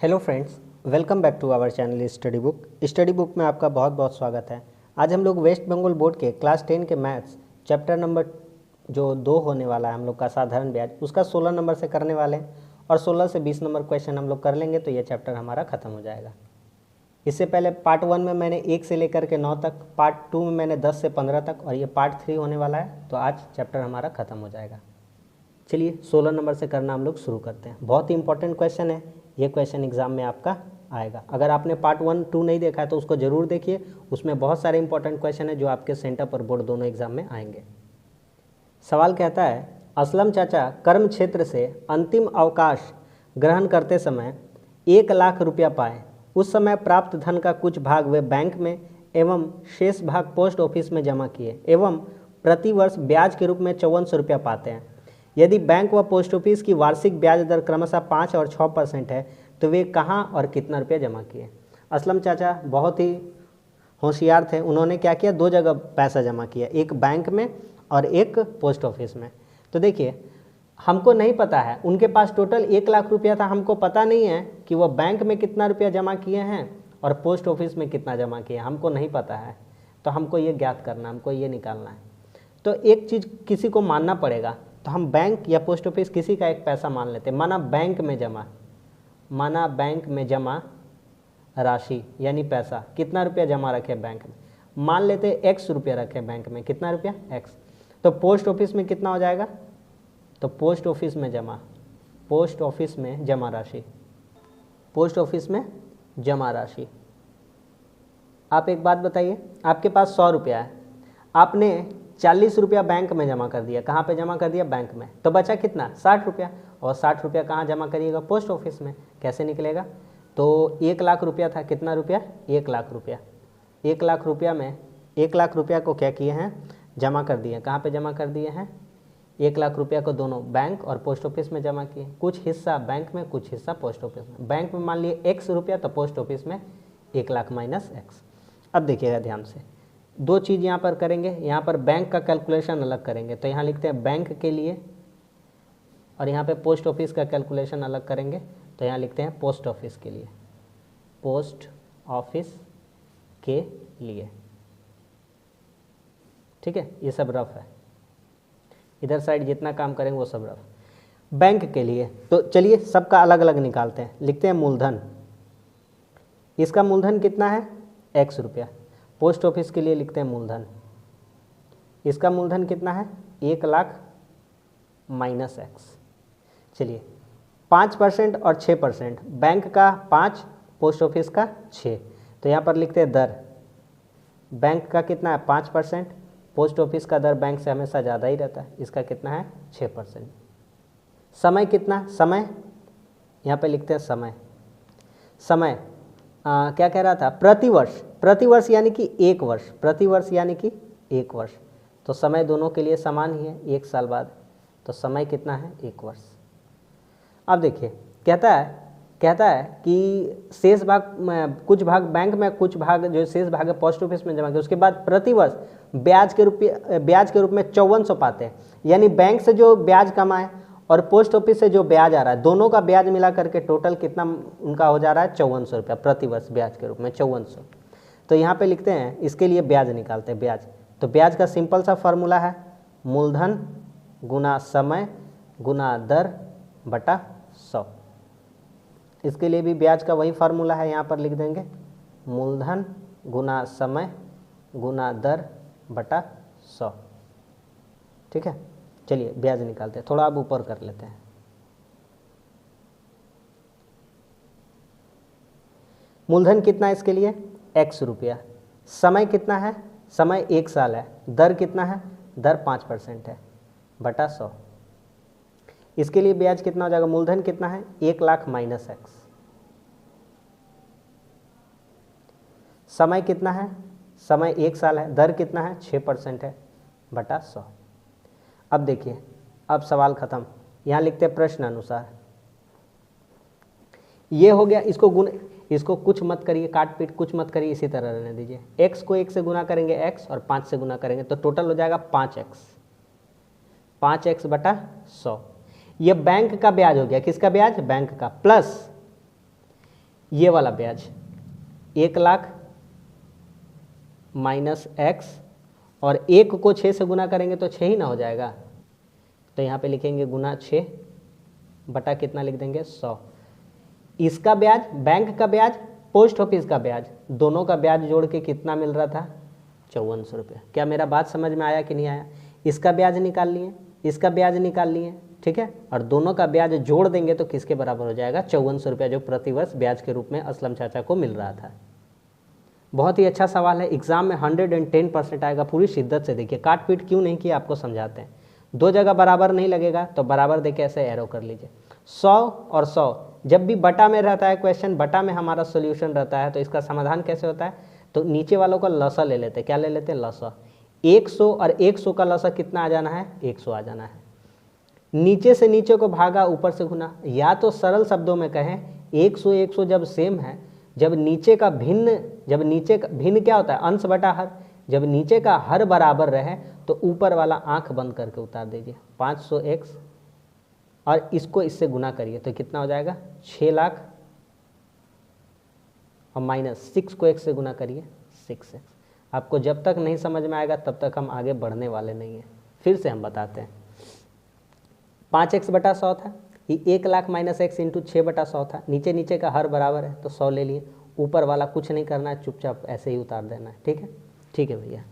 Hello friends, welcome back to our channel study book. Study book में आपका बहुत बहुत स्वागत है। आज हम लोग वेस्ट बंगाल बोर्ड के क्लास 10 के मैथ्स चैप्टर नंबर जो 2 होने वाला है हम लोग का साधारण ब्याज, उसका 16 नंबर से करने वाले हैं और 16 से 20 नंबर क्वेश्चन हम लोग कर लेंगे तो ये चैप्टर हमारा ख़त्म हो जाएगा। इससे पहले पार्ट 1 में मैंने 1 से लेकर के 9 तक, पार्ट 2 में मैंने 10 से 15 तक और ये पार्ट 3 होने वाला है, तो आज चैप्टर हमारा ख़त्म हो जाएगा। चलिए 16 नंबर से करना हम लोग शुरू करते हैं। बहुत ही इंपॉर्टेंट क्वेश्चन है, ये क्वेश्चन एग्जाम में आपका आएगा। अगर आपने पार्ट 1, 2 नहीं देखा है तो उसको ज़रूर देखिए, उसमें बहुत सारे इंपॉर्टेंट क्वेश्चन है जो आपके सेंटर पर बोर्ड दोनों एग्जाम में आएंगे। सवाल कहता है, असलम चाचा कर्म क्षेत्र से अंतिम अवकाश ग्रहण करते समय 1 लाख रुपया पाए। उस समय प्राप्त धन का कुछ भाग वे बैंक में एवं शेष भाग पोस्ट ऑफिस में जमा किए एवं प्रतिवर्ष ब्याज के रूप में 5400 रुपया पाते हैं। यदि बैंक व पोस्ट ऑफिस की वार्षिक ब्याज दर क्रमशः 5 और 6% है तो वे कहाँ और कितना रुपया जमा किए। असलम चाचा बहुत ही होशियार थे, उन्होंने क्या किया, 2 जगह पैसा जमा किया, एक बैंक में और एक पोस्ट ऑफिस में। तो देखिए हमको नहीं पता है, उनके पास टोटल 1 लाख रुपया था, हमको पता नहीं है कि वो बैंक में कितना रुपया जमा किए हैं और पोस्ट ऑफिस में कितना जमा किए हैं, हमको नहीं पता है। तो हमको ये ज्ञात करना, हमको ये निकालना है। तो एक चीज़ किसी को मानना पड़ेगा, तो हम बैंक या पोस्ट ऑफिस किसी का एक पैसा मान लेते हैं। माना बैंक में जमा राशि यानी पैसा, कितना रुपया जमा रखे बैंक में, मान लेते हैं x रुपया रखे बैंक में, कितना रुपया x। तो पोस्ट ऑफिस में कितना हो जाएगा, तो पोस्ट ऑफिस में जमा राशि। आप एक बात बताइए, आपके पास 100 रुपया है, आपने 40 रुपया बैंक में जमा कर दिया। कहाँ पे जमा कर दिया, बैंक में, तो बचा कितना, 60 रुपया। और 60 रुपया कहाँ जमा करिएगा, पोस्ट ऑफिस में। कैसे निकलेगा, तो 1 लाख रुपया था, कितना रुपया, 1 लाख रुपया। 1 लाख रुपया में 1 लाख रुपया को क्या किए हैं, जमा कर दिए। कहाँ पे जमा कर दिए हैं, 1 लाख रुपया को दोनों बैंक और पोस्ट ऑफिस में जमा किए। कुछ हिस्सा बैंक में, कुछ हिस्सा पोस्ट ऑफिस में। बैंक में मान लिए x रुपया, तो पोस्ट ऑफिस में 1 लाख माइनस x। अब देखिएगा ध्यान से, 2 चीज़ यहाँ पर करेंगे। यहाँ पर बैंक का कैलकुलेशन अलग करेंगे, तो यहाँ लिखते हैं बैंक के लिए, और यहाँ पे पोस्ट ऑफिस का कैलकुलेशन अलग करेंगे, तो यहाँ लिखते हैं पोस्ट ऑफिस के लिए, पोस्ट ऑफिस के लिए। ठीक है, ये सब रफ है, इधर साइड जितना काम करेंगे वो सब रफ। बैंक के लिए तो चलिए सबका अलग अलग निकालते हैं। लिखते हैं मूलधन, इसका मूलधन कितना है, x रुपया। पोस्ट ऑफिस के लिए लिखते हैं मूलधन, इसका मूलधन कितना है, 1 लाख माइनस x। चलिए 5% और 6%, बैंक का 5, पोस्ट ऑफिस का 6, तो यहाँ पर लिखते हैं दर। बैंक का कितना है, 5%, पोस्ट ऑफिस का दर बैंक से हमेशा ज़्यादा ही रहता है, इसका कितना है, 6%। समय कितना, समय यहाँ पे लिखते हैं समय क्या कह रहा था, प्रतिवर्ष यानी कि 1 वर्ष, प्रतिवर्ष यानी कि 1 वर्ष। तो समय दोनों के लिए समान ही है, 1 साल बाद, तो समय कितना है, 1 वर्ष। अब देखिए कहता है कि शेष भाग, कुछ भाग बैंक में, कुछ भाग जो शेष भाग है पोस्ट ऑफिस में जमा किया। उसके बाद प्रतिवर्ष ब्याज के रूप में 5400 पाते हैं, यानी बैंक से जो ब्याज कमाए और पोस्ट ऑफिस से जो ब्याज आ रहा है, दोनों का ब्याज मिला करके टोटल कितना उनका हो जा रहा है, 5400 रुपया प्रतिवर्ष ब्याज के रूप में, 5400। तो यहाँ पे लिखते हैं, इसके लिए ब्याज निकालते हैं, ब्याज। तो ब्याज का सिंपल सा फॉर्मूला है, मूलधन गुना समय गुना दर बटा 100। इसके लिए भी ब्याज का वही फार्मूला है, यहाँ पर लिख देंगे, मूलधन गुना समय गुना दर बटा 100। ठीक है, चलिए ब्याज निकालते हैं, थोड़ा अब ऊपर कर लेते हैं। मूलधन कितना है इसके लिए, x रुपया। समय कितना है, समय 1 साल है। दर कितना है, दर 5% है, बटा 100। इसके लिए ब्याज कितना हो जाएगा, मूलधन कितना है, 1 लाख माइनस x। समय कितना है, समय 1 साल है। दर कितना है, 6% है, बटा 100। अब देखिए, अब सवाल खत्म। यहाँ लिखते हैं प्रश्न अनुसार। ये हो गया, इसको कुछ मत करिए, काट पीट कुछ मत करिए, इसी तरह रहने दीजिए। x को 1 से गुना करेंगे x और 5 से गुना करेंगे तो टोटल हो जाएगा 5x बटा 100। ये बैंक का ब्याज हो गया, किसका ब्याज, बैंक का, प्लस ये वाला ब्याज 1 लाख माइनस एक्स, और 1 को 6 से गुना करेंगे तो 6 ही ना हो जाएगा, तो यहाँ पे लिखेंगे गुना 6 बटा कितना लिख देंगे 100। इसका ब्याज, बैंक का ब्याज, पोस्ट ऑफिस का ब्याज, दोनों का ब्याज जोड़ के कितना मिल रहा था 5400 रुपये। क्या मेरा बात समझ में आया कि नहीं आया? इसका ब्याज निकाल लिए, इसका ब्याज निकाल लिए, ठीक है, और दोनों का ब्याज जोड़ देंगे तो किसके बराबर हो जाएगा 5400 रुपया, जो प्रतिवर्ष ब्याज के रूप में असलम चाचा को मिल रहा था। बहुत ही अच्छा सवाल है, एग्जाम में 110% आएगा। पूरी शिद्दत से देखिए, काट पीट क्यों नहीं किया आपको समझाते हैं। 2 जगह बराबर नहीं लगेगा तो बराबर देके ऐसे एरो कर लीजिए। 100 और 100 जब भी बटा में रहता है क्वेश्चन, बटा में हमारा सोल्यूशन रहता है, तो इसका समाधान कैसे होता है, तो नीचे वालों का लसा ले लेते हैं। क्या ले लेते हैं? लसा। 100 और 100 का लसा कितना आ जाना है? 100 आ जाना है। नीचे से नीचे को भागा, ऊपर से गुना, या तो सरल शब्दों में कहें 100 जब सेम है, जब नीचे का भिन्न क्या होता है? अंश बटा हर। जब नीचे का हर बराबर रहे तो ऊपर वाला आंख बंद करके उतार दीजिए। 500x और इसको इससे गुना करिए तो कितना हो जाएगा 6 लाख, और माइनस 6 को 1 से गुना करिए 6x। आपको जब तक नहीं समझ में आएगा तब तक हम आगे बढ़ने वाले नहीं हैं। फिर से हम बताते हैं। 5x बटा 100 था, ये 1 लाख माइनस x इंटू 6 बटा 100 था। नीचे नीचे का हर बराबर है तो 100 ले लिए, ऊपर वाला कुछ नहीं करना है, चुपचाप ऐसे ही उतार देना है। ठीक है, ठीक है भैया।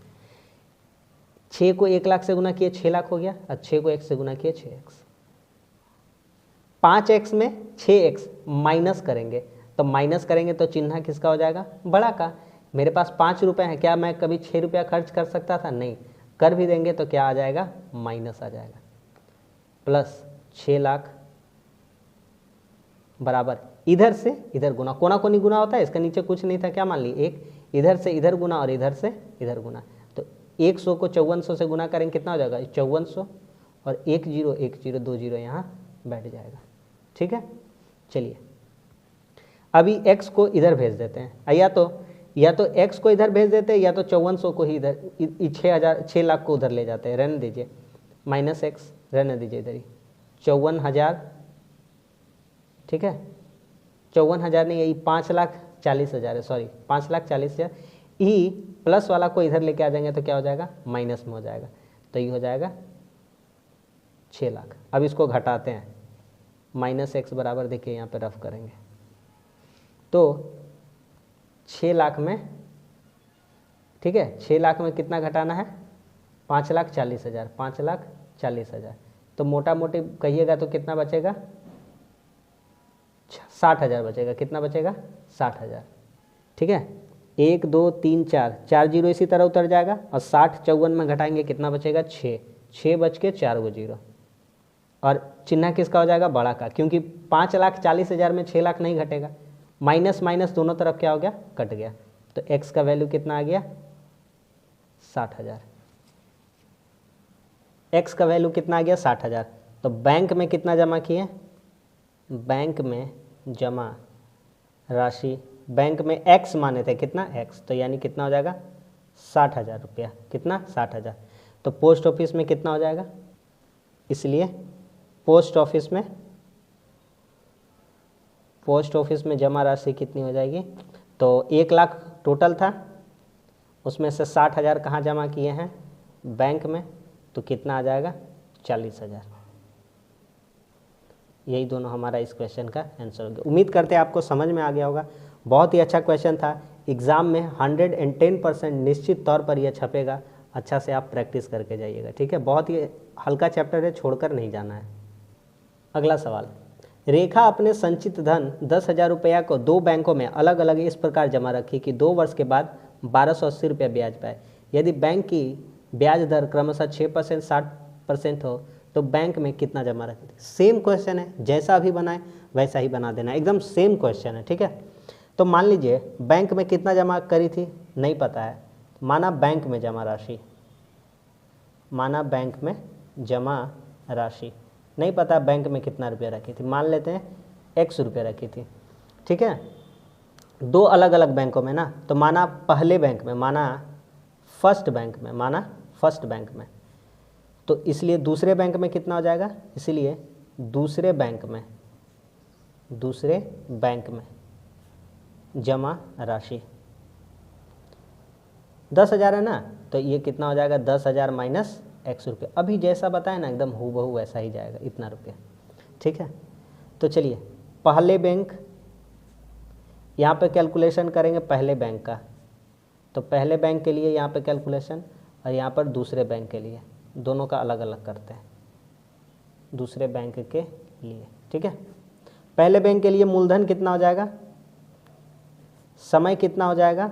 6 को 1 लाख से गुना किए 6 लाख हो गया, और 6 को 1 से गुना किए 6x। 5x में 6x माइनस करेंगे, तो माइनस करेंगे तो चिन्ह किसका हो जाएगा? बड़ा का। मेरे पास 5 रुपये हैं, क्या मैं कभी 6 रुपया खर्च कर सकता था? नहीं। कर भी देंगे तो क्या आ जाएगा? माइनस आ जाएगा। प्लस 6 लाख बराबर इधर से इधर गुना, कोना कोनी गुना होता है, इसका नीचे कुछ नहीं था, क्या मान ली 1, इधर से इधर गुना और इधर से इधर गुना, तो 100 को 5400 से गुना करेंगे कितना हो जाएगा 5400, और 1 0 1 0 2 0 यहाँ बैठ जाएगा। ठीक है, चलिए अभी x को इधर भेज देते हैं, या तो x को इधर भेज देते हैं, या तो 5400 को ही इधर 6 लाख को उधर ले जाते हैं। रहने दीजिए, माइनस x रहने दीजिए इधर ही, 54,000, ठीक है, 54,000 नहीं, यही 5,40,000 है, सॉरी 5,40,000। ई प्लस वाला को इधर लेके आ जाएंगे तो क्या हो जाएगा? माइनस में हो जाएगा, तो ये हो जाएगा 6 लाख। अब इसको घटाते हैं, माइनस x बराबर देखिए यहाँ पे रफ करेंगे तो 6 लाख में, ठीक है, 6 लाख में कितना घटाना है? 5,40,000, 5,40,000, तो मोटा मोटी कहिएगा तो कितना बचेगा? 60,000 बचेगा। कितना बचेगा? 60,000। ठीक है, 1 2 3 4 जीरो इसी तरह उतर जाएगा, और 60 54 में घटाएंगे कितना बचेगा? 6 बच के 4 गो जीरो, और चिन्ह किसका हो जाएगा? बड़ा का, क्योंकि 5,40,000 में 6 लाख नहीं घटेगा। माइनस माइनस दोनों तरफ क्या हो गया? कट गया, तो x का वैल्यू कितना आ गया? 60,000। x का वैल्यू कितना आ गया? 60,000। तो बैंक में कितना जमा किए? बैंक में जमा राशि, बैंक में x माने थे, कितना? x, तो यानी कितना हो जाएगा? 60,000 रुपया। कितना? 60,000। तो पोस्ट ऑफिस में कितना हो जाएगा? इसलिए पोस्ट ऑफिस में जमा राशि कितनी हो जाएगी? तो 1 लाख टोटल था, उसमें से 60,000 कहाँ जमा किए हैं? बैंक में, तो कितना आ जाएगा? 40,000। यही दोनों हमारा इस क्वेश्चन का आंसर होगा। उम्मीद करते हैं आपको समझ में आ गया होगा। बहुत ही अच्छा क्वेश्चन था, एग्ज़ाम में 110% निश्चित तौर पर यह छपेगा। अच्छा से आप प्रैक्टिस करके जाइएगा, ठीक है। बहुत ही हल्का चैप्टर है, छोड़कर नहीं जाना है। अगला सवाल, रेखा अपने संचित धन 10,000 रुपया को 2 बैंकों में अलग अलग इस प्रकार जमा रखी कि 2 वर्ष के बाद 1,280 रुपया ब्याज पाए। यदि बैंक की ब्याज दर क्रमशः 6%, 60% हो तो बैंक में कितना जमा रखी थी? सेम क्वेश्चन है, जैसा भी बनाए वैसा ही बना देना, एकदम सेम क्वेश्चन है, ठीक है। तो मान लीजिए बैंक में कितना जमा करी थी, नहीं पता है, माना बैंक में जमा राशि, माना बैंक में जमा राशि नहीं पता बैंक में कितना रुपया रखी थी, मान लेते हैं x रुपये रखी थी, ठीक है। 2 अलग अलग बैंकों में ना, तो माना पहले बैंक में, माना फर्स्ट बैंक में, माना फर्स्ट बैंक में, तो इसलिए दूसरे बैंक में कितना हो जाएगा? इसलिए दूसरे बैंक में जमा राशि 10,000 है ना, तो ये कितना हो जाएगा 10,000 माइनस x रुपये। अभी जैसा बताया ना एकदम हूबहू वैसा ही जाएगा, इतना रुपया। ठीक है, तो चलिए पहले बैंक, यहाँ पे कैलकुलेशन करेंगे पहले बैंक का, तो पहले बैंक के लिए यहाँ पे कैलकुलेशन, और यहाँ पर दूसरे बैंक के लिए, दोनों का अलग अलग करते हैं दूसरे बैंक के लिए। ठीक है, पहले बैंक के लिए मूलधन कितना हो जाएगा, समय कितना हो जाएगा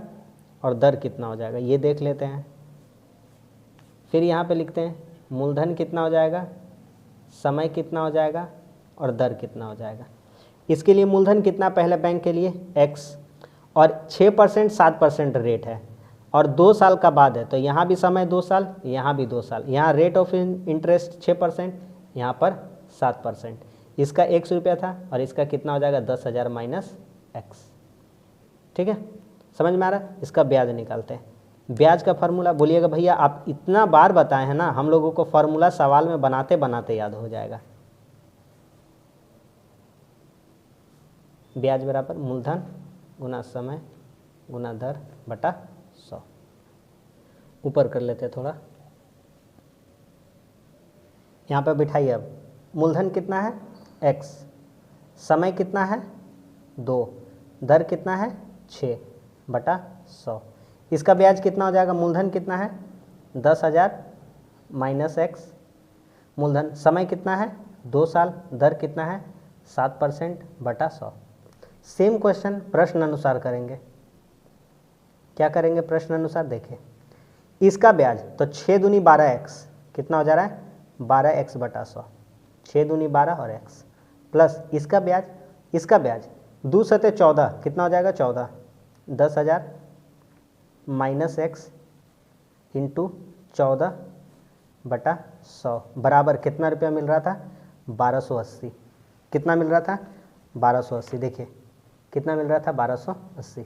और दर कितना हो जाएगा, ये देख लेते हैं। फिर यहाँ पे लिखते हैं मूलधन कितना हो जाएगा, समय कितना हो जाएगा और दर कितना हो जाएगा। इसके लिए मूलधन कितना पहले बैंक के लिए x, और 6% 7% रेट है और 2 साल का बाद है, तो यहाँ भी समय 2 साल, यहाँ भी 2 साल, यहाँ रेट ऑफ इंटरेस्ट 6%, यहाँ पर 7%। इसका x रुपया था और इसका कितना हो जाएगा 10,000 माइनस x। ठीक है, समझ में आ रहा है। इसका ब्याज निकालते हैं। ब्याज का फार्मूला बोलिएगा भैया आप इतना बार बताए हैं ना, हम लोगों को फार्मूला सवाल में बनाते बनाते याद हो जाएगा। ब्याज बराबर मूलधन गुना समय गुना दर बटा 100। ऊपर कर लेते हैं थोड़ा, यहाँ पर बिठाइए। अब मूलधन कितना है x, समय कितना है 2, दर कितना है 6 बटा 100। इसका ब्याज कितना हो जाएगा, मूलधन कितना है 10,000 माइनस x, मूलधन समय कितना है 2 साल, दर कितना है 7% बटा 100। सेम क्वेश्चन प्रश्न अनुसार करेंगे। क्या करेंगे प्रश्न अनुसार, देखें इसका ब्याज तो 6 दूनी 12x, कितना हो जा रहा है 12x बटा 100, 6 दूनी 12 और x, प्लस इसका ब्याज 2 सते 14, कितना हो जाएगा 14, 10,000 माइनस x इंटू 14 बटा 100 बराबर कितना रुपया मिल रहा था 1280। कितना मिल रहा था 1280, देखिए कितना मिल रहा था 1280।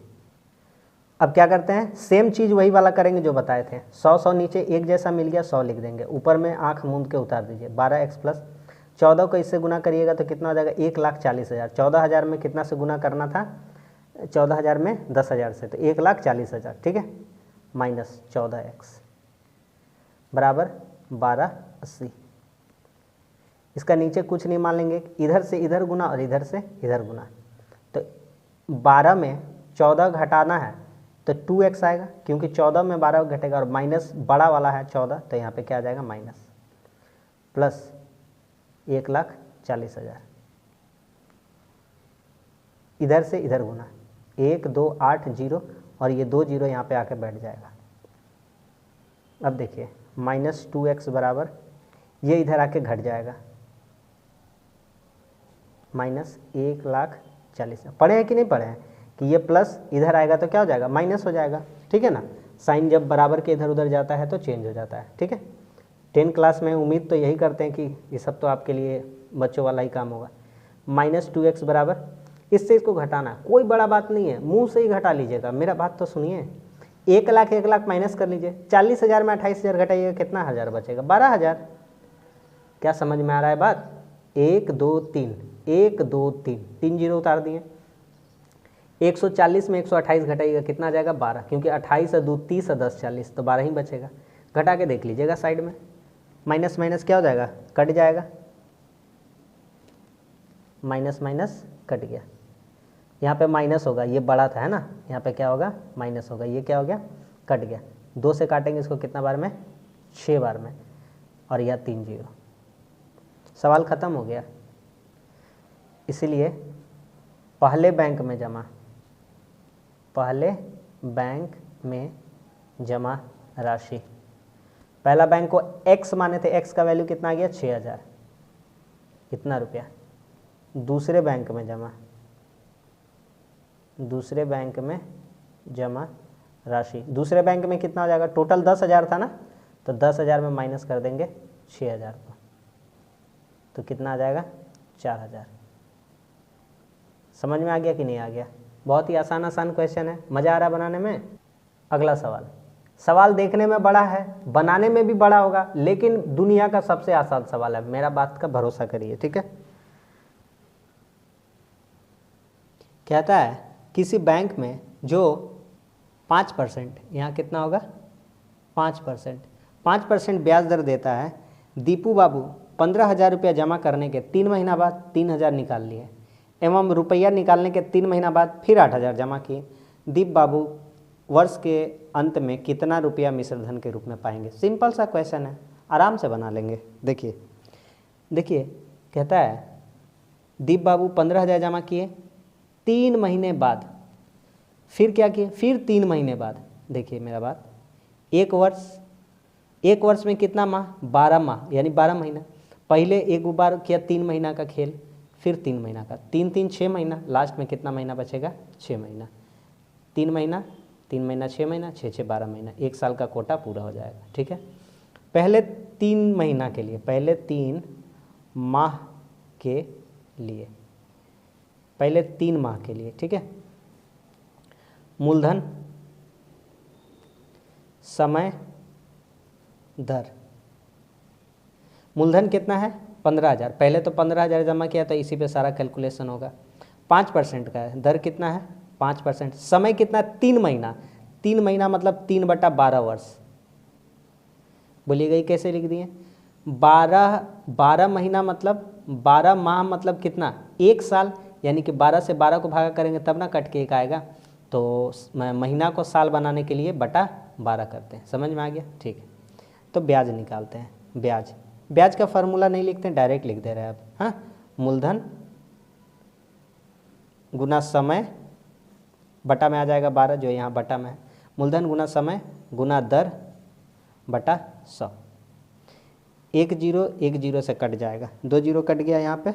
अब क्या करते हैं, सेम चीज़ वही वाला करेंगे जो बताए थे। 100 नीचे एक जैसा मिल गया, 100 लिख देंगे, ऊपर में आंख मूंद के उतार दीजिए। 12x प्लस 14 को इससे गुना करिएगा तो कितना हो जाएगा 1,40,000। 14,000 में कितना से गुना करना था, 14,000 में 10,000 से, तो 1,40,000। ठीक है, माइनस 14x बराबर 1280। इसका नीचे कुछ नहीं मान लेंगे, इधर से इधर गुना और इधर से इधर गुना, तो 12 में 14 घटाना है तो 2x आएगा, क्योंकि 14 में 12 घटेगा और माइनस बड़ा वाला है 14, तो यहाँ पे क्या आ जाएगा माइनस, प्लस 1,40,000। इधर से इधर गुना, 1 2 8 0 और ये 2 0 यहाँ पे आके बैठ जाएगा। अब देखिए माइनस 2x बराबर ये इधर आके घट जाएगा माइनस 1,40,000। पढ़े हैं कि नहीं पढ़े हैं कि ये प्लस इधर आएगा तो क्या हो जाएगा माइनस हो जाएगा। ठीक है ना, साइन जब बराबर के इधर उधर जाता है तो चेंज हो जाता है। ठीक है, 10 क्लास में उम्मीद तो यही करते हैं कि ये सब तो आपके लिए बच्चों वाला ही काम होगा। माइनस 2x बराबर, इससे इसको घटाना कोई बड़ा बात नहीं है, मुंह से ही घटा लीजिएगा, मेरा बात तो सुनिए। 1,00,000 माइनस कर लीजिए, 40,000 में 28,000 घटाइएगा, कितना हज़ार बचेगा 12,000। क्या समझ में आ रहा है बात, 1 2 3 1 2 3 3 0 उतार दिए। 140 में 128 घटाइएगा, कितना आ जाएगा 12, क्योंकि 28 और 2 30 और 10 40, तो 12 ही बचेगा। घटा के देख लीजिएगा साइड में, माइनस माइनस क्या हो जाएगा कट जाएगा, माइनस माइनस कट गया। यहाँ पे माइनस होगा, ये बड़ा था है ना, यहाँ पे क्या होगा माइनस होगा, ये क्या हो गया कट गया। 2 से काटेंगे इसको कितना बार में 6 बार में, और यह 3 0, सवाल ख़त्म हो गया। इसीलिए पहले बैंक में जमा राशि, पहला बैंक को x माने थे, x का वैल्यू कितना आ गया 6,000, इतना रुपया। दूसरे बैंक में जमा राशि, दूसरे बैंक में कितना हो जाएगा, टोटल 10,000 था ना, तो 10,000 में माइनस कर देंगे 6,000 को, तो कितना आ जाएगा 4,000। समझ में आ गया कि नहीं आ गया। बहुत ही आसान क्वेश्चन है, मज़ा आ रहा बनाने में। अगला सवाल देखने में बड़ा है, बनाने में भी बड़ा होगा, लेकिन दुनिया का सबसे आसान सवाल है, मेरा बात का भरोसा करिए। ठीक है, कहता है किसी बैंक में जो 5%, यहाँ कितना होगा 5%, 5% ब्याज दर देता है, दीपू बाबू 15,000 रुपया जमा करने के 3 महीना बाद 3,000 निकाल लिए एवं रुपया निकालने के 3 महीना बाद फिर 8,000 जमा किए। दीप बाबू वर्ष के अंत में कितना रुपया मिश्रधन के रूप में पाएंगे। सिंपल सा क्वेश्चन है, आराम से बना लेंगे। देखिए देखिए कहता है दीप बाबू 15,000 जमा किए, 3 महीने बाद फिर क्या किए, फिर 3 महीने बाद। देखिए मेरा बात, एक वर्ष में कितना माह, 12 माह यानी 12 महीना। पहले एक बार किया 3 महीना का खेल, फिर 3 महीना का, 3 3 6 महीना, लास्ट में कितना महीना बचेगा 6 महीना। 3 महीना 3 महीना 6 महीना, 6 6 12 महीना, 1 साल का कोटा पूरा हो जाएगा। ठीक है, पहले 3 महीना के लिए, पहले 3 माह के लिए, पहले 3 माह के लिए। ठीक है, मूलधन समय दर, मूलधन कितना है 15,000, पहले तो 15,000 जमा किया तो इसी पे सारा कैलकुलेशन होगा। 5% का है, दर कितना है 5%, समय कितना 3 महीना, 3 महीना मतलब 3/12 वर्ष। बोलिएगा ये कैसे लिख दिए, 12 महीना मतलब 12 माह मतलब कितना 1 साल, यानी कि 12 से 12 को भागा करेंगे तब ना कट के 1 आएगा, तो महीना को साल बनाने के लिए बटा 12 करते हैं। समझ में आ गया। ठीक है, तो ब्याज निकालते हैं। ब्याज का फार्मूला नहीं लिखते हैं, डायरेक्ट लिख दे रहे हैं आप। हाँ, मूलधन गुना समय बटा में आ जाएगा 12, जो यहाँ बटा में है, मूलधन गुना समय गुना दर बटा 100। 1 0 से कट जाएगा, 2 0 कट गया यहाँ पे।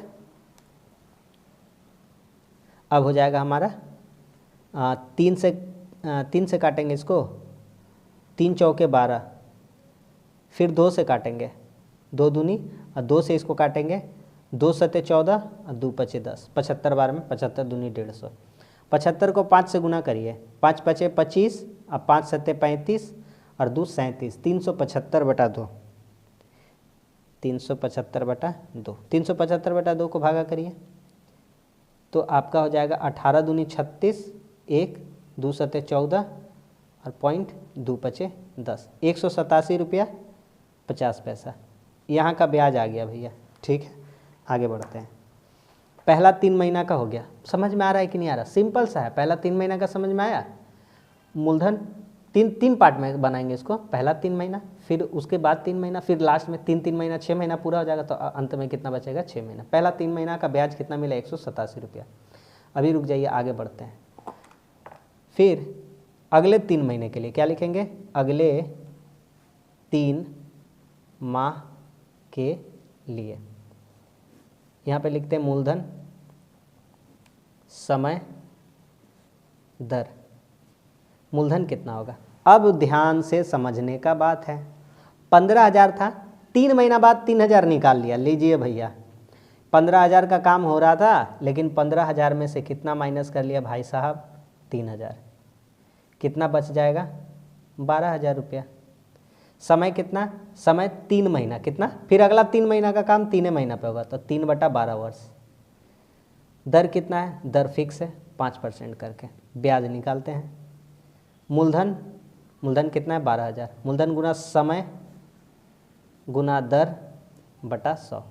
अब हो जाएगा हमारा 3 से काटेंगे इसको, 3 चौके 12, फिर 2 से काटेंगे, 2 दूनी और 2 से इसको काटेंगे, 2 सत्ते 14 और 2 पचे 10, 75 बार में 75 दूनी 150। 75 को 5 से गुना करिए, 5 पचे 25 और 5 सत्ते 35 और 2 37, 375/2, 375/2, 375/2 को भागा करिए तो आपका हो जाएगा 18 दूनी 36, 1 2 सत्ते 14 और पॉइंट 2 पचे 10, 187 रुपया 50 पैसा। यहाँ का ब्याज आ गया भैया। ठीक है, आगे बढ़ते हैं। पहला 3 महीना का हो गया, समझ में आ रहा है कि नहीं आ रहा, सिंपल सा है। पहला 3 महीना का समझ में आया। मूलधन तीन पार्ट में बनाएंगे इसको, पहला 3 महीना, फिर उसके बाद 3 महीना, फिर लास्ट में 3 महीना, 6 महीना पूरा हो जाएगा तो अंत में कितना बचेगा 6 महीना। पहला 3 महीना का ब्याज कितना मिला 187 रुपया। अभी रुक जाइए, आगे बढ़ते हैं। फिर अगले 3 महीने के लिए क्या लिखेंगे, अगले 3 माह के लिए यहाँ पे लिखते हैं मूलधन समय दर। मूलधन कितना होगा, अब ध्यान से समझने का बात है। 15,000 था, 3 महीना बाद 3,000 निकाल लिया। लीजिए भैया, 15,000 का काम हो रहा था, लेकिन 15,000 में से कितना माइनस कर लिया भाई साहब 3,000, कितना बच जाएगा 12,000 रुपया। समय कितना, समय 3 महीना, कितना, फिर अगला 3 महीना का काम 3 महीना पे होगा तो 3/12 वर्ष। दर कितना है, दर फिक्स है 5% करके। ब्याज निकालते हैं। मूलधन कितना है 12,000, मूलधन गुना समय गुना दर बटा 100।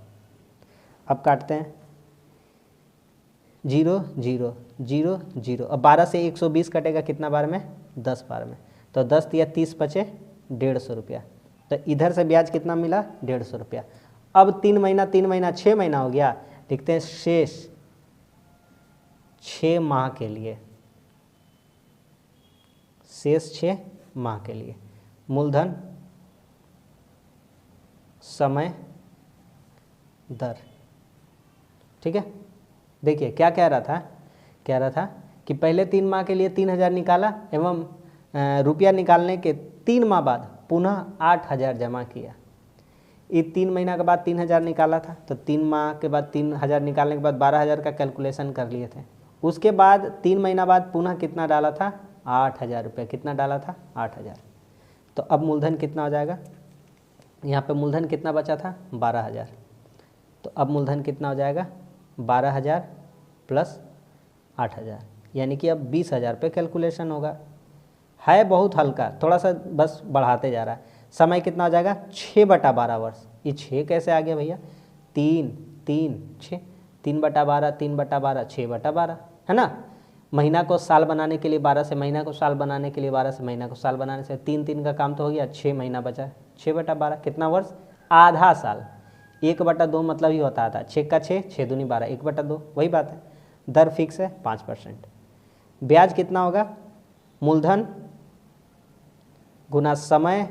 अब काटते हैं, 0 0 0 0, अब 12 से 120 कटेगा कितना बार में 10 बार में, तो 10 या 30 बचे 150 रुपया। तो इधर से ब्याज कितना मिला 150 रुपया। अब 3 महीना 6 महीना हो गया, लिखते हैं शेष 6 माह के लिए, शेष 6 माह के लिए मूलधन समय दर। ठीक है, देखिए क्या कह रहा था कि पहले 3 माह के लिए 3,000 निकाला एवं रुपया निकालने के 3 माह बाद पुनः 8,000 जमा किया। ये 3 महीना के बाद 3,000 निकाला था, तो 3 माह के बाद 3,000 निकालने के बाद 12,000 का कैलकुलेशन कर लिए थे। उसके बाद 3 महीना बाद पुनः कितना डाला था 8,000 रुपये, कितना डाला था 8,000। तो अब मूलधन कितना हो जाएगा, यहाँ पे मूलधन कितना बचा था 12,000, तो अब मूलधन कितना हो जाएगा 12,000 प्लस 8,000, यानी कि अब 20,000 पे कैलकुलेशन होगा। है बहुत हल्का, थोड़ा सा बस बढ़ाते जा रहा है। समय कितना हो जाएगा 6/12 वर्ष। ये 6 कैसे आ गया भैया, 3 3 6, 3/12 3/12 6/12 है ना। महीना को साल बनाने के लिए 12 से, महीना को साल बनाने के लिए 12 से, महीना को साल बनाने से 3 का काम तो हो गया, 6 महीना बचा, 6/12 कितना वर्ष, आधा साल। 1/2 मतलब ही होता था, 6 का 6, 6 दूनी 12, 1/2 वही बात है। दर फिक्स है 5%। ब्याज कितना होगा, मूलधन गुना समय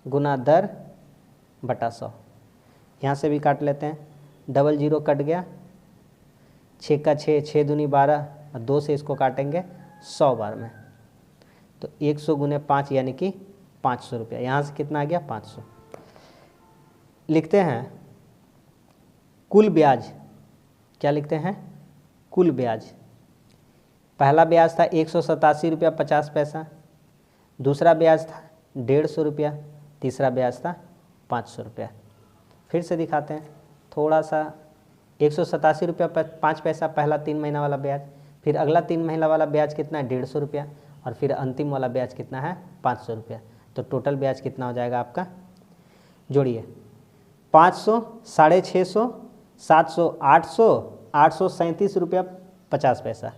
गुना दर बटा 100। यहाँ से भी काट लेते हैं, 00 कट गया, 6 का 6, 6 दूनी 12 और 2 से इसको काटेंगे 100 बार में, तो 100 गुने 5 यानी कि 500 रुपया। यहाँ से कितना आ गया 500। लिखते हैं कुल ब्याज, क्या लिखते हैं, कुल ब्याज। पहला ब्याज था 187 रुपया 50 पैसा, दूसरा ब्याज था 150 रुपया, तीसरा ब्याज था 500 रुपया। फिर से दिखाते हैं थोड़ा सा, 187 रुपया 5 पैसा पहला 3 महीना वाला ब्याज, फिर अगला 3 महीना वाला ब्याज कितना है 150 रुपया, और फिर अंतिम वाला ब्याज कितना है 500 रुपया। तो टोटल ब्याज कितना हो जाएगा आपका, जोड़िए 500, 650, 700, 800, 837 रुपया 50 पैसा,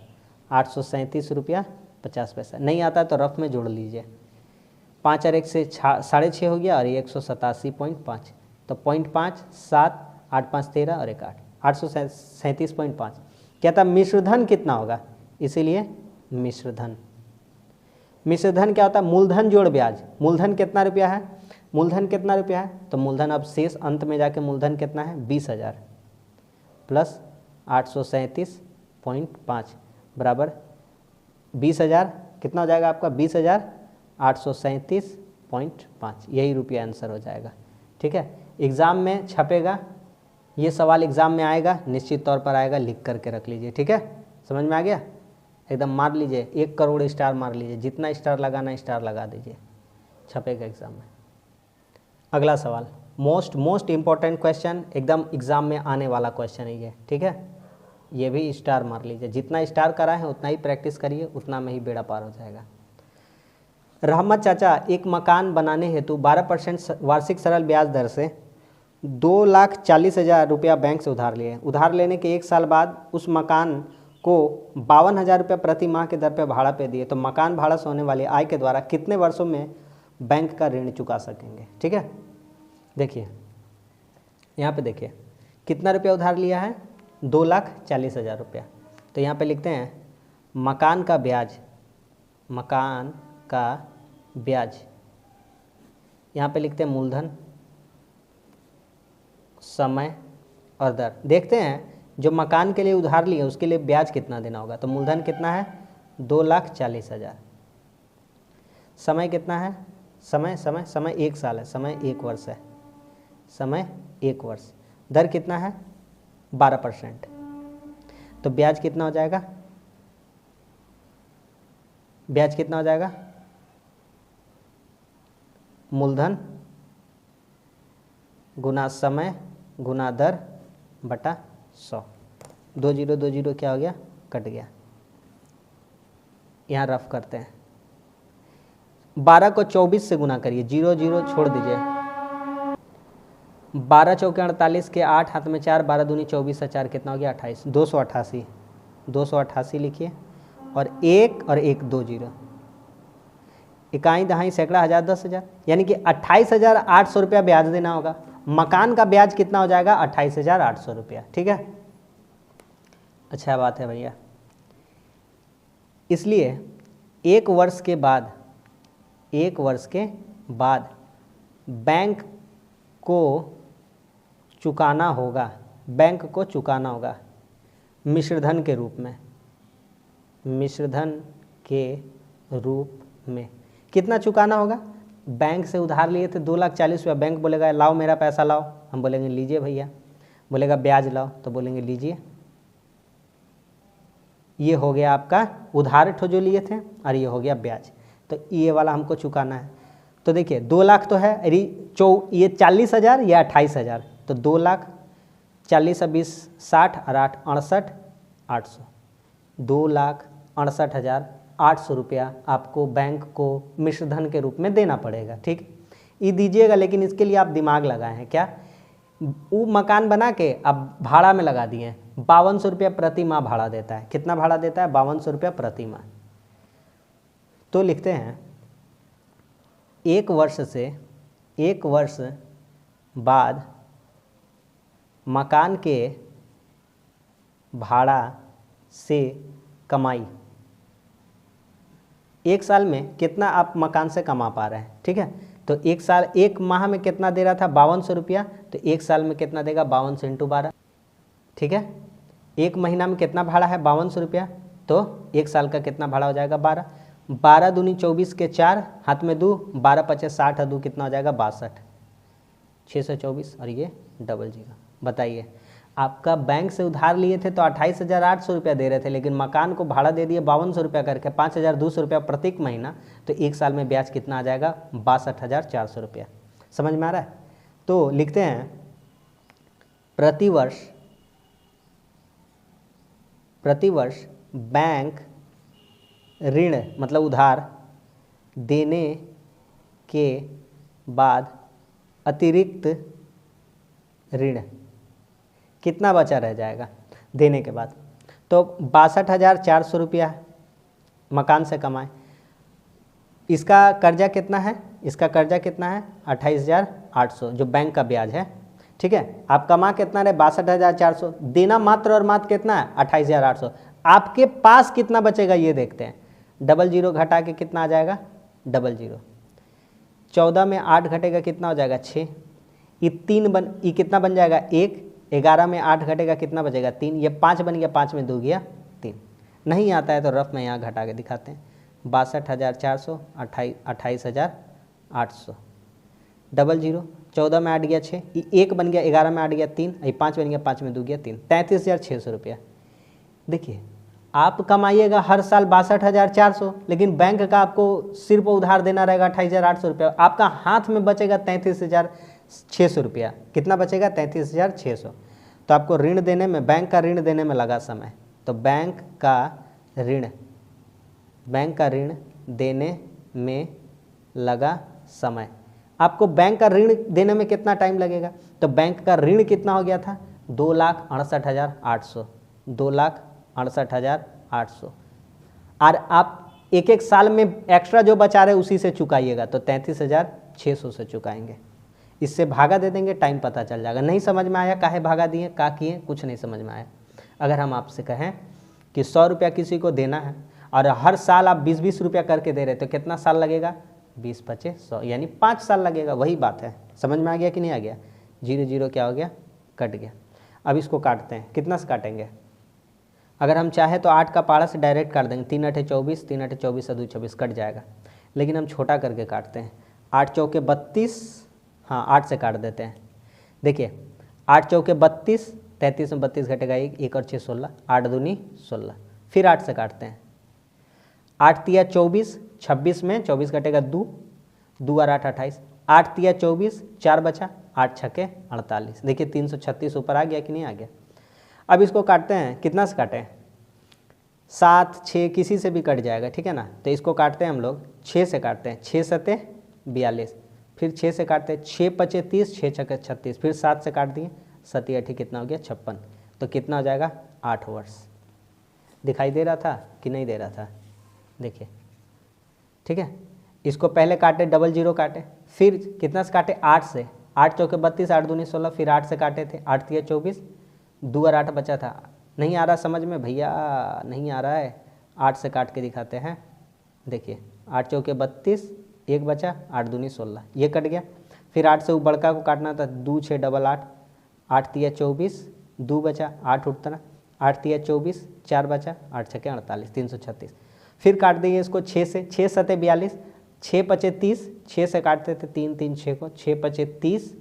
837 रुपया 50 पैसा। नहीं आता है तो रफ में जोड़ लीजिए, 5 और 1 से 6.5 हो गया, और ये 187.5, तो 0.5 7 8 5 13 और 1 8, 837.5। कहता मिश्रधन कितना होगा, इसीलिए मिश्रधन। मिश्रधन क्या होता है, मूलधन जोड़ ब्याज। मूलधन कितना रुपया है, मूलधन कितना रुपया है, तो मूलधन अब शेष अंत में जाके मूलधन कितना है 20,000 प्लस 837.5 बराबर 20,000, कितना हो जाएगा आपका 20,837.5, यही रुपया आंसर हो जाएगा। ठीक है, एग्ज़ाम में छपेगा, ये सवाल एग्ज़ाम में आएगा, निश्चित तौर पर आएगा, लिख करके रख लीजिए। ठीक है, समझ में आ गया, एकदम मार लीजिए, 1 करोड़ स्टार मार लीजिए, जितना स्टार लगाना स्टार लगा दीजिए, छपेगा एग्ज़ाम में। अगला सवाल मोस्ट इम्पॉर्टेंट क्वेश्चन, एकदम एग्ज़ाम में आने वाला क्वेश्चन है ये। ठीक है, ये भी स्टार मार लीजिए, जितना स्टार करा है उतना ही प्रैक्टिस करिए, उतना में ही बेड़ा पार हो जाएगा। रहमत चाचा एक मकान बनाने हेतु 12% वार्षिक सरल ब्याज दर से 2,40,000 रुपया बैंक से उधार लिए। उधार लेने के 1 साल बाद उस मकान को 52,000 रुपया प्रति माह के दर पे भाड़ा पे दिए, तो मकान भाड़ा से होने वाली आय के द्वारा कितने वर्षों में बैंक का ऋण चुका सकेंगे। ठीक है, देखिए यहाँ पे देखिए कितना रुपया उधार लिया है, 2,40,000 रुपया। तो यहाँ पे लिखते हैं मकान का ब्याज, मकान का ब्याज, यहाँ पे लिखते हैं मूलधन, समय और दर। देखते हैं जो मकान के लिए उधार लिए उसके लिए ब्याज कितना देना होगा, तो मूलधन कितना है 2,40,000, समय कितना है, समय 1 साल है, समय 1 वर्ष है, समय 1 वर्ष, दर कितना है 12%, तो ब्याज कितना हो जाएगा, ब्याज कितना हो जाएगा, मूलधन गुना समय गुना दर बटा 100। 2 0 2 0 क्या हो गया, कट गया। यहाँ रफ करते हैं, 12 को 24 से गुना करिए, 0 0 छोड़ दीजिए, 12 चौके 48 के 8 हाथ में 4, 12 दूनी 24 से 4 कितना हो गया 28, 288, 288 लिखिए, और 1 और 1 2 0, इकाई दहाई सैकड़ा हज़ार 10,000, यानी कि 28,800 रुपया ब्याज देना होगा। मकान का ब्याज कितना हो जाएगा 28,800 रुपया। ठीक है, अच्छा बात है भैया। इसलिए 1 वर्ष के बाद, 1 वर्ष के बाद बैंक को चुकाना होगा, बैंक को चुकाना होगा मिश्रधन के रूप में, मिश्रधन के रूप में। कितना चुकाना होगा, बैंक से उधार लिए थे 2,40,000 रुपया, बैंक बोलेगा लाओ मेरा पैसा लाओ, हम बोलेंगे लीजिए भैया, बोलेगा ब्याज लाओ, तो बोलेंगे लीजिए। ये हो गया आपका उधार ठो जो लिए थे, और ये हो गया ब्याज, तो ये वाला हमको चुकाना है। तो देखिए 2 लाख तो है, ये 40,000 या 28,000, तो 2,40,000 और 20 60 और 8 68 800, 2,68,800 रुपया आपको बैंक को मिश्र धन के रूप में देना पड़ेगा। ठीक, ये दीजिएगा, लेकिन इसके लिए आप दिमाग लगाए हैं क्या, वो मकान बना के अब भाड़ा में लगा दिए, 5200 रुपया प्रति माह भाड़ा देता है। कितना भाड़ा देता है? 5200 रुपया प्रति माह। तो लिखते हैं 1 वर्ष बाद मकान के भाड़ा से कमाई, 1 साल में कितना आप मकान से कमा पा रहे हैं। ठीक है, तो 1 माह में कितना दे रहा था? 5200 रुपया, तो 1 साल में कितना देगा? 5200 × 12। ठीक है, 1 महीना में कितना भाड़ा है? 5200 रुपया, तो 1 साल का कितना भाड़ा हो जाएगा? 12। 12 दूनी 24 के 4, हाथ में 2, 12 पचे 60 और 2 कितना हो जाएगा? 62, 624 और ये डबल 0। बताइए, आपका बैंक से उधार लिए थे तो 28,800 रुपया दे रहे थे, लेकिन मकान को भाड़ा दे दिए 5200 रुपया करके, 5,200 रुपया प्रत्येक महीना, तो 1 साल में ब्याज कितना आ जाएगा? 62,400 रुपया। समझ में आ रहा है? तो लिखते हैं प्रतिवर्ष बैंक ऋण मतलब उधार देने के बाद अतिरिक्त ऋण कितना बचा रह जाएगा देने के बाद? तो 62,400 रुपया मकान से कमाए। इसका कर्जा कितना है? इसका कर्जा कितना है? 28,800 जो बैंक का ब्याज है। ठीक है, आप कमा कितना रहे? 62,400, देना मात्र और मात्र कितना है? 28,800। आपके पास कितना बचेगा ये देखते हैं। डबल 0 घटा के कितना आ जाएगा? डबल 0। 14 में 8 घटेगा कितना हो जाएगा? 6। ये कितना बन जाएगा? 1। 11 में 8 घटेगा कितना बचेगा? 3। ये 5 बन गया, 5 में 2 गया 3। नहीं आता है तो रफ में यहाँ घटा के दिखाते हैं। 62,400, 28,800, डबल 0। 14 में 8 गया 6, ये 1 बन गया, 11 में 8 गया 3, ये 5 बन गया, 5 में 2 गया 3, 33,600 रुपया। देखिए, आप कमाइएगा हर साल 62,400, लेकिन बैंक का आपको सिर्फ उधार देना रहेगा 28,800 रुपया। आपका हाथ में बचेगा 33,600 रुपया। कितना बचेगा? 33,600। तो आपको ऋण देने में, बैंक का ऋण देने में लगा समय, तो बैंक का ऋण देने में लगा समय। आपको बैंक का ऋण देने में कितना टाइम लगेगा? तो बैंक का ऋण कितना हो गया था? 2,68,800, 2,68,800। और आप एक साल में एक्स्ट्रा जो बचा रहे उसी से चुकाइएगा, तो 33,600 से चुकाएंगे। इससे भागा दे देंगे, टाइम पता चल जाएगा। नहीं समझ में आया काहे भागा दिए, का किए, कुछ नहीं समझ में आया। अगर हम आपसे कहें कि 100 रुपया किसी को देना है और हर साल आप 20-20 रुपया करके दे रहे, तो कितना साल लगेगा? 20 × 5 = 100, यानी 5 साल लगेगा। वही बात है। समझ में आ गया कि नहीं आ गया? 0 0 क्या हो गया? कट गया। अब इसको काटते हैं। कितना से काटेंगे? अगर हम चाहे तो 8 का पारा से डायरेक्ट काट देंगे। 3 × 8 = 24, 3 × 8 = 24 और 2 = 24 कट जाएगा। लेकिन हम छोटा करके काटते हैं। 8 चौके 32, हाँ 8 से काट देते हैं। देखिए 8 चौके 32, 33 में 32 घटेगा 1, 1 और 6 16, 8 दूनी 16। फिर 8 से काटते हैं। 8 तिया 24, 26 में 24 घटेगा 2, 2 और 8 28, 8 तिया 24, 4 बचा, 8 छके 48। देखिए 336 ऊपर आ गया कि नहीं आ गया? अब इसको काटते हैं। कितना से काटें? 7 6 किसी से भी कट जाएगा, ठीक है ना। तो इसको काटते हैं हम लोग 6 से काटते हैं। 6 7 42, फिर 6 से काटते हैं। 6 5 30, 6 6 36, फिर 7 से काट दिए। 7 8 कितना हो गया? 56। तो कितना हो जाएगा? 8 वर्ष। दिखाई दे रहा था कि नहीं दे रहा था? देखिए, ठीक है। इसको पहले काटे, डबल 0 काटे, फिर कितना से काटे? 8 से। 8 चौके 32, 8 दूनी 16, फिर 8 से काटे थे। 8 तिया 24, 2 और 8 बचा था। नहीं आ रहा समझ में भैया? नहीं आ रहा है? 8 से काट के दिखाते हैं। देखिए 8 चौके 32, 1 बचा, 8 दूनी 16, ये कट गया। फिर 8 से वो बड़का को काटना था। 2 6 8 8, 8 तिया 24, 2 बचा, 8 उठता, 8 तिया 24, 4 बचा, 8 छके 48, 336। फिर काट दिए इसको 6 से। 6 7 42, 6 5 30, 6 से काटते थे 3 3 6 को, 6 5 30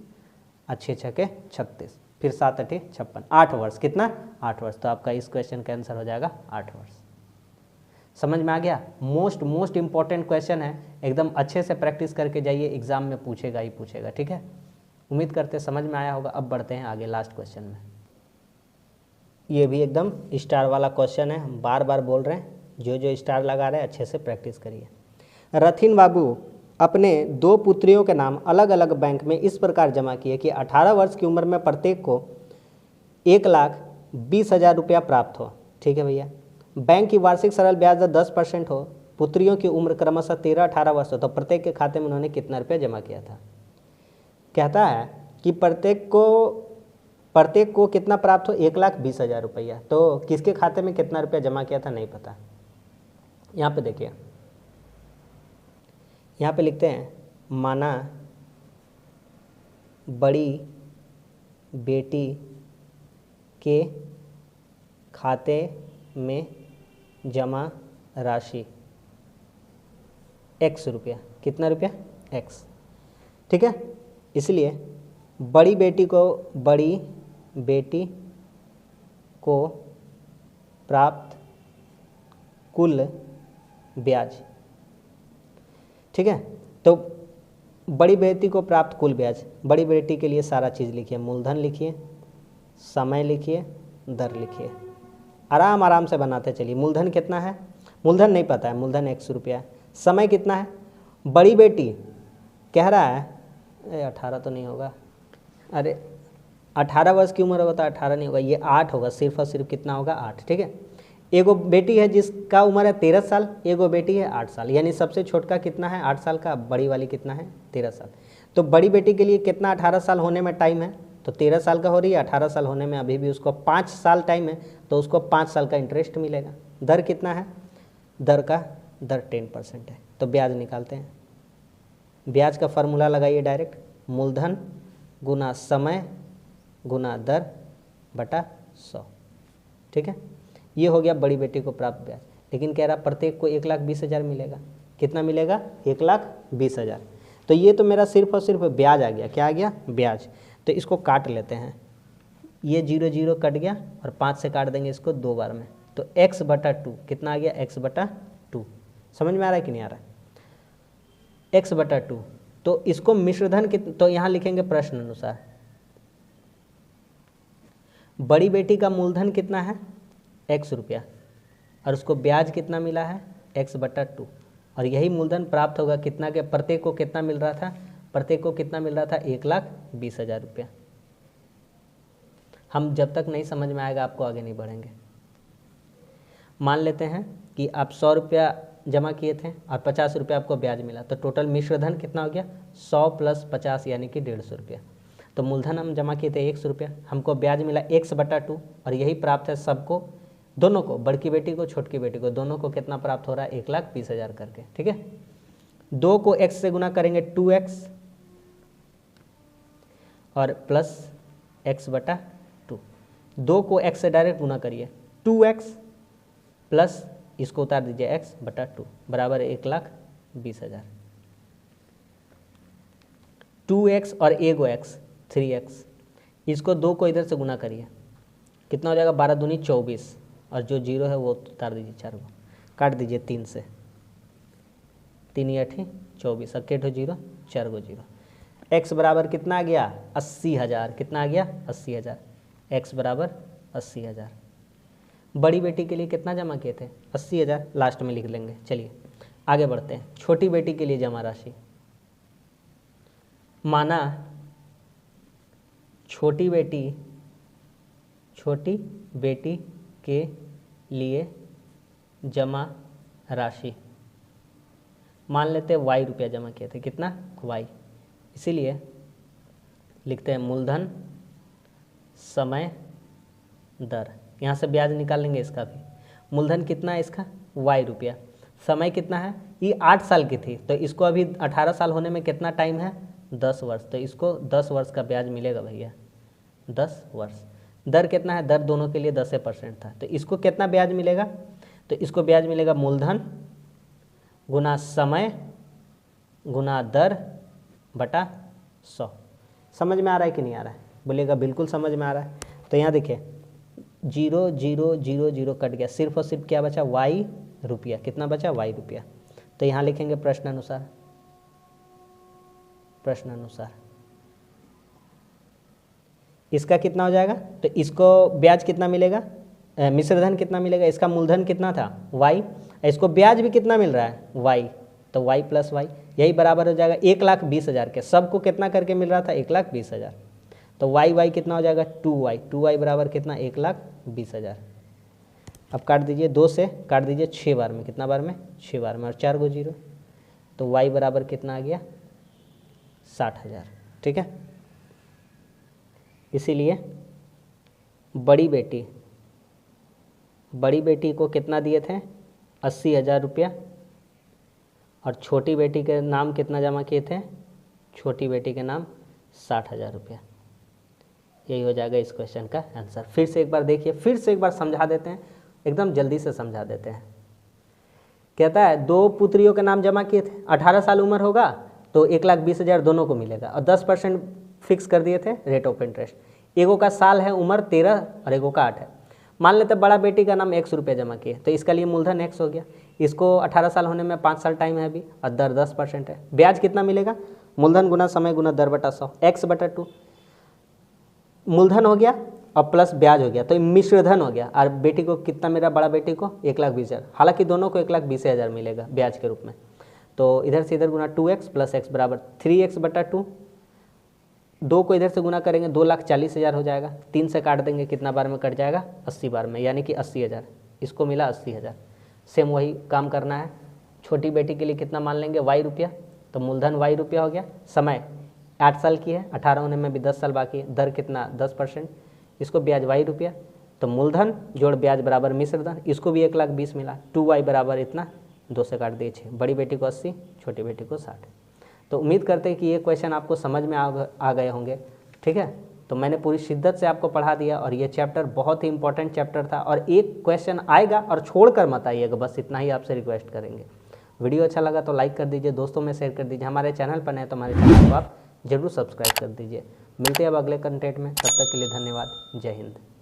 और 6 छके 36, फिर 7 8 56। 8 वर्ष। कितना? 8 वर्ष। तो आपका इस क्वेश्चन का आंसर हो जाएगा 8 वर्ष। समझ में आ गया? मोस्ट इंपॉर्टेंट क्वेश्चन है, एकदम अच्छे से प्रैक्टिस करके जाइए, एग्जाम में पूछेगा ही पूछेगा, ठीक है। उम्मीद करते समझ में आया होगा। अब बढ़ते हैं आगे लास्ट क्वेश्चन में। ये भी एकदम स्टार वाला क्वेश्चन है, हम बार बार बोल रहे हैं, जो जो स्टार लगा रहे हैं अच्छे से प्रैक्टिस करिए। रथिन बाबू अपने 2 पुत्रियों के नाम अलग अलग बैंक में इस प्रकार जमा किए कि 18 वर्ष की उम्र में प्रत्येक को 1,20,000 रुपया प्राप्त हो। ठीक है भैया। बैंक की वार्षिक सरल ब्याज दर 10% हो, पुत्रियों की उम्र क्रमशः 13-18 वर्ष हो, तो प्रत्येक के खाते में उन्होंने कितना रुपया जमा किया था। कहता है कि प्रत्येक को कितना प्राप्त हो, 1,20,000 रुपया। तो किसके खाते में कितना रुपया जमा किया था नहीं पता। यहाँ पे देखिए, यहाँ पे लिखते हैं माना बड़ी बेटी के खाते में जमा राशि x रुपया। कितना रुपया? x। ठीक है। इसलिए बड़ी बेटी को प्राप्त कुल ब्याज। ठीक है। तो बड़ी बेटी को प्राप्त कुल ब्याज, बड़ी बेटी के लिए सारा चीज़ लिखिए, मूलधन लिखिए, समय लिखिए, दर लिखिए, आराम आराम से बनाते चलिए। मूलधन कितना है? मूलधन नहीं पता है, मूलधन 100 रुपया है। समय कितना है? बड़ी बेटी कह रहा है 18 तो नहीं होगा, अरे 18 वर्ष की उम्र होगा तो 18 नहीं होगा, ये 8 होगा, सिर्फ और सिर्फ कितना होगा? 8। ठीक है। एगो बेटी है जिसका उम्र है 13 साल, एगो बेटी है 8 साल, यानी सबसे छोटका कितना है? 8 साल का, बड़ी वाली कितना है? 13 साल। तो बड़ी बेटी के लिए कितना 18 साल होने में टाइम है? तो 13 साल का हो रही है, 18 साल होने में अभी भी उसको 5 साल टाइम है, तो उसको 5 साल का इंटरेस्ट मिलेगा। दर कितना है? दर 10% है। तो ब्याज निकालते हैं। ब्याज का फार्मूला लगाइए डायरेक्ट, मूलधन गुना समय गुना दर बटा 100। ठीक है। ये हो गया बड़ी बेटी को प्राप्त ब्याज। लेकिन कह रहा प्रत्येक को 1,20,000 मिलेगा। कितना मिलेगा? 1,20,000। तो ये तो मेरा सिर्फ और सिर्फ ब्याज आ गया। क्या आ गया? ब्याज। तो इसको काट लेते हैं, ये 0 0 कट गया और 5 से काट देंगे इसको 2 बार में, तो x/2 कितना आ गया? x/2। समझ में आ रहा है कि नहीं आ रहा है? x/2। तो इसको मिश्रधन तो यहाँ लिखेंगे प्रश्न अनुसार। बड़ी बेटी का मूलधन कितना है? x रुपया, और उसको ब्याज कितना मिला है? x/2। और यही मूलधन प्राप्त होगा कितना के? प्रत्येक को कितना मिल रहा था? प्रत्येक को कितना मिल रहा था? 1,20,000 रुपया। हम जब तक नहीं समझ में आएगा आपको आगे नहीं बढ़ेंगे। मान लेते हैं कि आप 100 रुपया जमा किए थे और 50 रुपया आपको ब्याज मिला, तो टोटल मिश्रधन कितना हो गया? 100 + 50 यानी कि 150 रुपया। तो मूलधन हम जमा किए थे 100 रुपया, हमको ब्याज मिला x/2, और यही प्राप्त है सबको, दोनों को, बड़की बेटी को छोटकी बेटी को, दोनों को कितना प्राप्त हो रहा है? 1,20,000 करके। ठीक है। 2 को x से गुना करेंगे 2x और प्लस x/2। 2 को x से डायरेक्ट गुना करिए, 2x प्लस इसको उतार दीजिए x/2 बराबर 1,20,000। 2x और एगो x 3x, इसको 2 को इधर से गुना करिए, कितना हो जाएगा? 12 दूनी 24, और जो 0 है वो उतार दीजिए 4 को, काट दीजिए 3 से, 3 × 8 = 24, और 0 4 गो 0। x बराबर कितना आ गया? 80,000। कितना आ गया? 80,000। x बराबर 80,000। बड़ी बेटी के लिए कितना जमा किए थे? 80,000, लास्ट में लिख लेंगे। चलिए आगे बढ़ते हैं। छोटी बेटी के लिए जमा राशि, माना छोटी बेटी के लिए जमा राशि, मान लेते हैं y रुपया जमा किए थे। कितना? y। इसीलिए लिखते हैं मूलधन समय दर, यहाँ से ब्याज निकाल लेंगे इसका भी। मूलधन कितना है इसका? y रुपया। समय कितना है? ये 8 साल की थी, तो इसको अभी 18 साल होने में कितना टाइम है? 10 वर्ष। तो इसको 10 वर्ष का ब्याज मिलेगा भैया, 10 वर्ष। दर कितना है? दर दोनों के लिए 10% था, तो इसको कितना ब्याज मिलेगा? तो इसको ब्याज मिलेगा मूलधन गुना समय गुना दर बटा 100। समझ में आ रहा है कि नहीं आ रहा है? बोलिएगा बिल्कुल समझ में आ रहा है। तो यहाँ देखिए 0 0 0 0 कट गया, सिर्फ और सिर्फ क्या बचा? y रुपया। कितना बचा? y रुपया। तो यहाँ लिखेंगे प्रश्न अनुसार, इसका कितना हो जाएगा, तो इसको ब्याज कितना मिलेगा, मिश्रधन कितना मिलेगा, इसका मूलधन कितना था y, इसको ब्याज भी कितना मिल रहा है y, तो y प्लस वाई, यही बराबर हो जाएगा 1,20,000 के। सबको कितना करके मिल रहा था 1,20,000, तो y कितना हो जाएगा 2y बराबर कितना 1,20,000। अब काट दीजिए, 2 से काट दीजिए 6 बार में, कितना बार में 6 बार में, और 4 को 0, तो y बराबर कितना आ गया 60,000। ठीक है, इसीलिए बड़ी बेटी को कितना दिए थे 80,000 रुपया, और छोटी बेटी के नाम कितना जमा किए थे, छोटी बेटी के नाम 60,000 रुपया। यही हो जाएगा इस क्वेश्चन का आंसर। फिर से एक बार देखिए, फिर से एक बार समझा देते हैं, एकदम जल्दी से समझा देते हैं। कहता है 2 पुत्रियों के नाम जमा किए थे, 18 साल उम्र होगा तो 1,20,000 दोनों को मिलेगा, और 10% फिक्स कर दिए थे रेट ऑफ इंटरेस्ट। एगो का साल है उम्र 13 और एगो का 8 है। मान लेते बड़ा बेटी का नाम 100 रुपया जमा किए, तो इसका लिए मूलधन 100 हो गया। इसको 18 साल होने में 5 साल टाइम है अभी, और दर 10% है। ब्याज कितना मिलेगा, मूलधन गुना समय गुना दर बटा 100, x/2 मूलधन हो गया और प्लस ब्याज हो गया, तो मिश्रधन हो गया। और बेटी को कितना मिला, बड़ा बेटी को 1,20,000, हालांकि दोनों को 1,20,000 मिलेगा ब्याज के रूप में। तो इधर से इधर गुना 2x प्लस x बराबर 3x/2, 2 को इधर से गुना करेंगे 2,40,000 हो जाएगा। 3 से काट देंगे, कितना बार में कट जाएगा 80 बार में, यानी कि 80,000। इसको मिला 80,000। सेम वही काम करना है। छोटी बेटी के लिए कितना मान लेंगे y रुपया, तो मूलधन y रुपया हो गया। समय 8 साल की है, 18 होने में भी 10 साल बाकी है। दर कितना 10%, इसको ब्याज y रुपया, तो मूलधन जोड़ ब्याज बराबर मिश्रधन, इसको भी 1,20,000 मिला। 2y बराबर इतना, 2 से काट दिए 6, बड़ी बेटी को 80, छोटी बेटी को 60। तो उम्मीद करते हैं कि ये क्वेश्चन आपको समझ में आ गए होंगे। ठीक है, तो मैंने पूरी शिद्दत से आपको पढ़ा दिया, और ये चैप्टर बहुत ही इंपॉर्टेंट चैप्टर था। और एक क्वेश्चन आएगा और छोड़कर मत आइएगा, बस इतना ही आपसे रिक्वेस्ट करेंगे। वीडियो अच्छा लगा तो लाइक कर दीजिए, दोस्तों में शेयर कर दीजिए। हमारे चैनल पर नए तो हमारे चैनल को आप जरूर सब्सक्राइब कर दीजिए। मिलते हैं अब अगले कंटेंट में, तब तक के लिए धन्यवाद। जय हिंद।